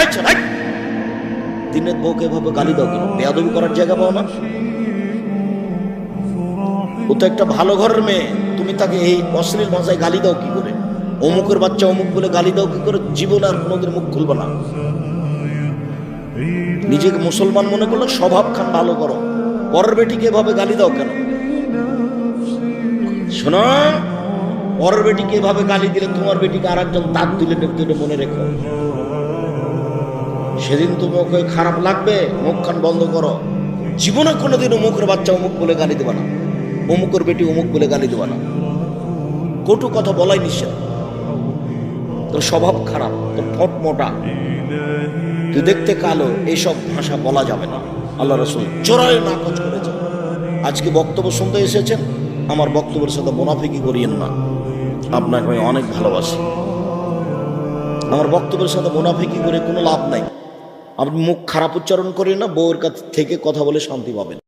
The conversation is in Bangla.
আচ্ছা রাইট, দিনের বউকে এভাবে গালি দাও কেন? বেয়াদবি করার জায়গা পাও না? ও তো একটা ভালো ঘরের মেয়ে, তুমি তাকে এই অশ্লীল ভাষায় গালি দাও কি করে? অমুকের বাচ্চা অমুক বলে গালি দাও কি করে? জীবন আর কোনোদিন মুখ খুলবে না। নিজেকে মুসলমান মনে করলে স্বভাব খান ভালো করো, পরের বেটিকে এভাবে গালি দাও কেন? শোনো, পরের বেটিকে এভাবে গালি দিলে তোমার বেটিকে আর একজন দাঁত দিলে ব্যক্তিটা মনে রেখো, সেদিন তুমি ওকে খারাপ লাগবে। মুখ খান বন্ধ করো। জীবনে কোনোদিন অমুকের বাচ্চা অমুক বলে গালি দেবা না, অমুকের বেটি অমুক বলে গালি দেবা না। কটু কথা বলাই নিষেধ। তোর স্বভাব খারাপ, তোর ঠোঁট মোটা, তুই দেখতে কালো, এইসব ভাষা বলা যাবে না। আল্লাহ রাসূল চোরাই নাকচ করেছেন। আজকে বক্তব্য শুনতে এসেছেন, আমার বক্তব্যের সাথে মুনাফিকি করিয়েন না। আপনাকে আমি অনেক ভালোবাসি, আমার বক্তব্যের সাথে মুনাফিকি করে কোনো লাভ নাই। আপনি মুখ খারাপ উচ্চারণ করেন না, বউয়ের কাছ থেকে কথা বলে শান্তি পাবেন।